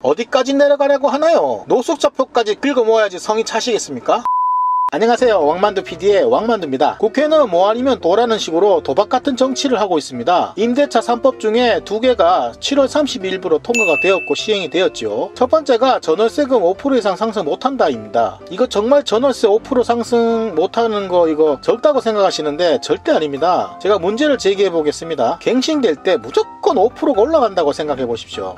어디까지 내려가려고 하나요? 노숙자표까지 긁어 모아야지 성이 차시겠습니까? 안녕하세요, 왕만두 PD의 왕만두입니다. 국회는 뭐 아니면 도라는 식으로 도박 같은 정치를 하고 있습니다. 임대차 3법 중에 2개가 7월 30일부로 통과가 되었고 시행이 되었죠. 첫 번째가 전월세금 5% 이상 상승 못한다 입니다. 이거 정말 전월세 5% 상승 못하는 거 이거 적다고 생각하시는데 절대 아닙니다. 제가 문제를 제기해 보겠습니다. 갱신될 때 무조건 5%가 올라간다고 생각해 보십시오.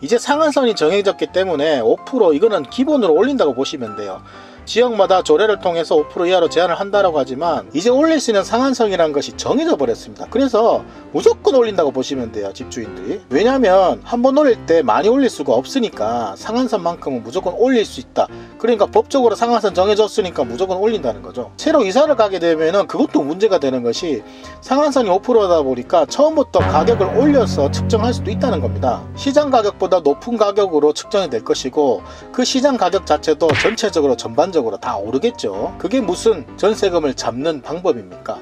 이제 상한선이 정해졌기 때문에 5% 이거는 기본으로 올린다고 보시면 돼요. 지역마다 조례를 통해서 5% 이하로 제한을 한다라고 하지만 이제 올릴 수 있는 상한선이라는 것이 정해져 버렸습니다. 그래서 무조건 올린다고 보시면 돼요, 집주인들이. 왜냐면 한번 올릴 때 많이 올릴 수가 없으니까 상한선만큼은 무조건 올릴 수 있다. 그러니까 법적으로 상한선 정해졌으니까 무조건 올린다는 거죠. 새로 이사를 가게 되면은 그것도 문제가 되는 것이 상한선이 5%다 보니까 처음부터 가격을 올려서 측정할 수도 있다는 겁니다. 시장 가격보다 높은 가격으로 측정이 될 것이고 그 시장 가격 자체도 전체적으로 전반적으로 다 오르겠죠. 그게 무슨 전세금을 잡는 방법입니까?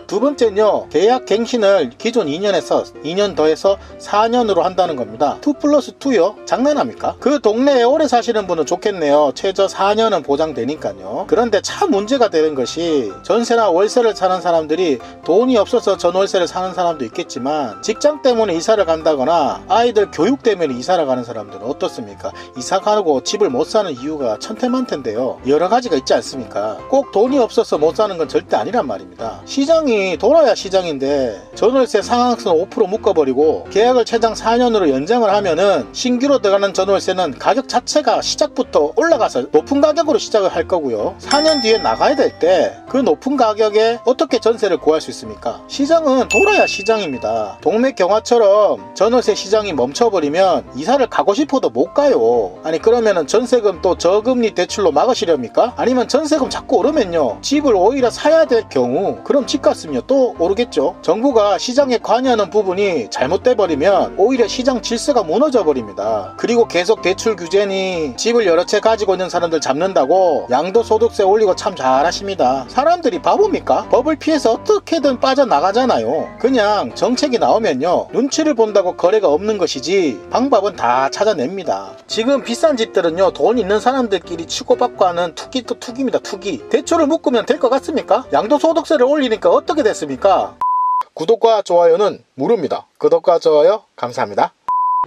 두 번째는요, 계약 갱신을 기존 2년에서 2년 더해서 4년으로 한다는 겁니다. 2+2요? 장난합니까? 그 동네에 오래 사시는 분은 좋겠네요. 최저 4년은 보장되니까요. 그런데 참 문제가 되는 것이 전세나 월세를 사는 사람들이 돈이 없어서 전월세를 사는 사람도 있겠지만 직장 때문에 이사를 간다거나 아이들 교육 때문에 이사를 가는 사람들은 어떻습니까? 이사 가고 집을 못 사는 이유가 천태만태인데요. 여러 가지가 있지 않습니까? 꼭 돈이 없어서 못 사는 건 절대 아니란 말입니다. 시장이 돌아야 시장인데 전월세 상한선 5% 묶어버리고 계약을 최장 4년으로 연장을 하면은 신규로 들어가는 전월세는 가격 자체가 시작부터 올라가서 높은 가격으로 시작을 할 거고요. 4년 뒤에 나가야 될 때 그 높은 가격에 어떻게 전세를 구할 수 있습니까? 시장은 돌아야 시장입니다. 동맥 경화처럼 전월세 시장이 멈춰버리면 이사를 가고 싶어도 못 가요. 아니 그러면은 전세금 또 저금리 대출로 막으시렵니까? 아니면 전세금 자꾸 오르면요, 집을 오히려 사야 될 경우 그럼 집값은요 또 오르겠죠. 정부가 시장에 관여하는 부분이 잘못돼 버리면 오히려 시장 질서가 무너져 버립니다. 그리고 계속 대출 규제니 집을 여러 채 가지고 있는 사람들 잡는다고 양도소득세 올리고 참 잘하십니다. 사람들이 바보입니까? 법을 피해서 어떻게든 빠져나가잖아요. 그냥 정책이 나오면요 눈치를 본다고 거래가 없는 것이지 방법은 다 찾아냅니다. 지금 비싼 집들은요 돈 있는 사람들끼리 치고받고 하는 투기 또 투기입니다. 투기. 대출을 묶으면 될 것 같습니까? 양도소득세를 올리니까 어떻게 됐습니까? 구독과 좋아요는 무료입니다. 구독과 좋아요 감사합니다.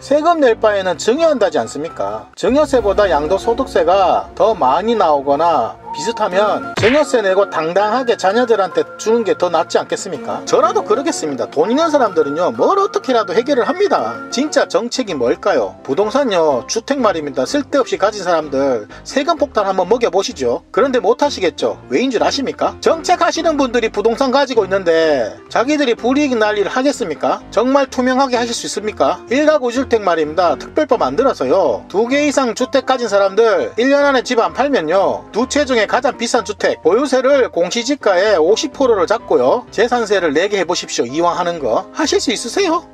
세금 낼 바에는 증여한다지 않습니까? 증여세보다 양도소득세가 더 많이 나오거나 비슷하면 증여세 내고 당당하게 자녀들한테 주는 게 더 낫지 않겠습니까? 저라도 그러겠습니다. 돈 있는 사람들은요 뭘 어떻게라도 해결을 합니다. 진짜 정책이 뭘까요? 부동산요, 주택 말입니다. 쓸데없이 가진 사람들 세금 폭탄 한번 먹여보시죠. 그런데 못하시겠죠? 왜인 줄 아십니까? 정책 하시는 분들이 부동산 가지고 있는데 자기들이 불이익 날 일을 하겠습니까? 정말 투명하게 하실 수 있습니까? 1가구 2주택 말입니다. 특별법 만들어서요 2개 이상 주택 가진 사람들 1년 안에 집 안 팔면요 두 채 중에 가장 비싼 주택 보유세를 공시지가의 50%를 잡고요 재산세를 내게 해보십시오. 이왕 하는 거 하실 수 있으세요?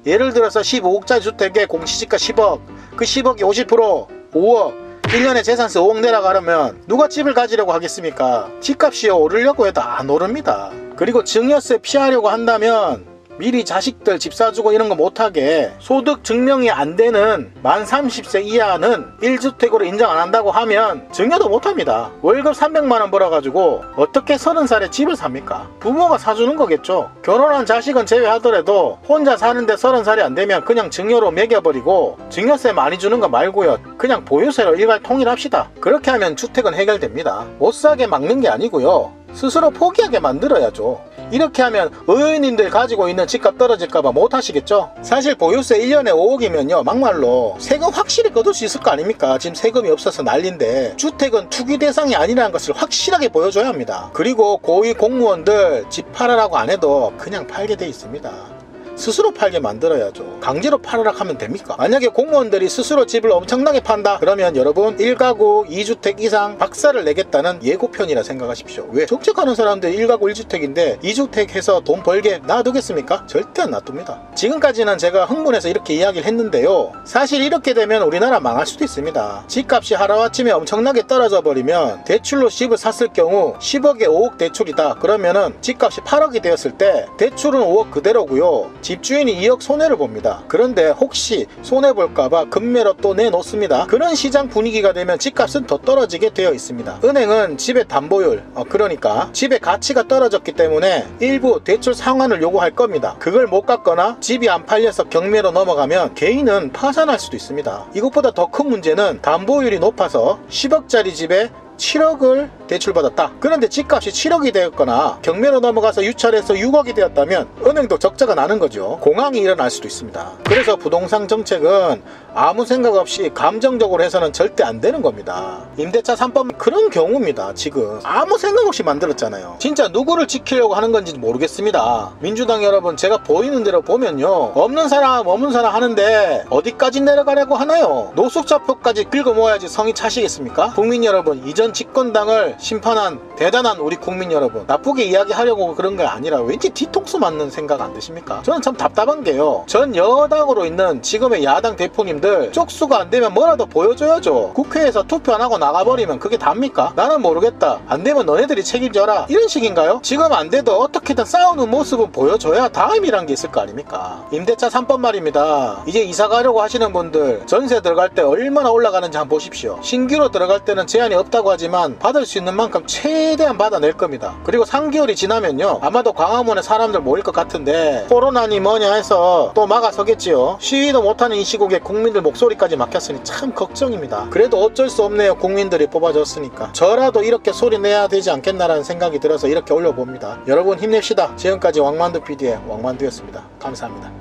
예를 들어서 15억짜리 주택에 공시지가 10억, 그 10억이 50% 5억, 1년에 재산세 5억 내려가려면 누가 집을 가지려고 하겠습니까? 집값이 오르려고 해도 안 오릅니다. 그리고 증여세 피하려고 한다면 미리 자식들 집 사주고 이런 거 못하게 소득 증명이 안 되는 만 30세 이하는 1주택으로 인정 안 한다고 하면 증여도 못합니다. 월급 300만원 벌어가지고 어떻게 30살에 집을 삽니까? 부모가 사주는 거겠죠. 결혼한 자식은 제외하더라도 혼자 사는데 30살이 안 되면 그냥 증여로 매겨버리고 증여세 많이 주는 거 말고요 그냥 보유세로 일괄 통일합시다. 그렇게 하면 주택은 해결됩니다. 못사게 막는 게 아니고요 스스로 포기하게 만들어야죠. 이렇게 하면 의원님들 가지고 있는 집값 떨어질까봐 못하시겠죠? 사실 보유세 1년에 5억이면요 막말로 세금 확실히 거둘 수 있을 거 아닙니까? 지금 세금이 없어서 난리인데 주택은 투기 대상이 아니라는 것을 확실하게 보여줘야 합니다. 그리고 고위 공무원들 집 팔아라고 안 해도 그냥 팔게 돼 있습니다. 스스로 팔게 만들어야죠. 강제로 팔으라 하면 됩니까? 만약에 공무원들이 스스로 집을 엄청나게 판다 그러면 여러분 1가구 2주택 이상 박살을 내겠다는 예고편이라 생각하십시오. 왜? 정책하는 사람들 1가구 1주택인데 2주택 해서 돈 벌게 놔두겠습니까? 절대 안 놔둡니다. 지금까지는 제가 흥분해서 이렇게 이야기를 했는데요 사실 이렇게 되면 우리나라 망할 수도 있습니다. 집값이 하루아침에 엄청나게 떨어져 버리면 대출로 집을 샀을 경우 10억에 5억 대출이다 그러면은 집값이 8억이 되었을 때 대출은 5억 그대로고요 집주인이 2억 손해를 봅니다. 그런데 혹시 손해볼까봐 급매로 또 내놓습니다. 그런 시장 분위기가 되면 집값은 더 떨어지게 되어 있습니다. 은행은 집의 담보율, 그러니까 집의 가치가 떨어졌기 때문에 일부 대출 상환을 요구할 겁니다. 그걸 못 갚거나 집이 안 팔려서 경매로 넘어가면 개인은 파산할 수도 있습니다. 이것보다 더 큰 문제는 담보율이 높아서 10억짜리 집에 7억을 대출받았다. 그런데 집값이 7억이 되었거나 경매로 넘어가서 유찰해서 6억이 되었다면 은행도 적자가 나는 거죠. 공황이 일어날 수도 있습니다. 그래서 부동산 정책은 아무 생각 없이 감정적으로 해서는 절대 안 되는 겁니다. 임대차 3법 그런 경우입니다. 지금 아무 생각 없이 만들었잖아요. 진짜 누구를 지키려고 하는 건지 모르겠습니다. 민주당 여러분, 제가 보이는 대로 보면요, 없는 사람 하는데 어디까지 내려가려고 하나요? 노숙자표까지 긁어 모아야지 성이 차시겠습니까? 국민 여러분, 이전 집권당을 심판한 대단한 우리 국민 여러분, 나쁘게 이야기하려고 그런 게 아니라 왠지 뒤통수 맞는 생각 안 드십니까? 저는 참 답답한 게요, 전 여당으로 있는 지금의 야당 대표님들 쪽수가 안 되면 뭐라도 보여줘야죠. 국회에서 투표 안 하고 나가버리면 그게 답니까? 나는 모르겠다, 안 되면 너네들이 책임져라, 이런 식인가요? 지금 안 돼도 어떻게든 싸우는 모습은 보여줘야 다음이란 게 있을 거 아닙니까? 임대차 3법 말입니다. 이제 이사 가려고 하시는 분들, 전세 들어갈 때 얼마나 올라가는지 한번 보십시오. 신규로 들어갈 때는 제한이 없다고 하지만 받을 수 있는 만큼 최대한 받아낼 겁니다. 그리고 3개월이 지나면요, 아마도 광화문에 사람들 모일 것 같은데 코로나니 뭐냐 해서 또 막아서겠지요. 시위도 못하는 이 시국에 국민들 목소리까지 막혔으니 참 걱정입니다. 그래도 어쩔 수 없네요. 국민들이 뽑아줬으니까 저라도 이렇게 소리 내야 되지 않겠나라는 생각이 들어서 이렇게 올려봅니다. 여러분 힘냅시다. 지금까지 왕만두 PD의 왕만두였습니다. 감사합니다.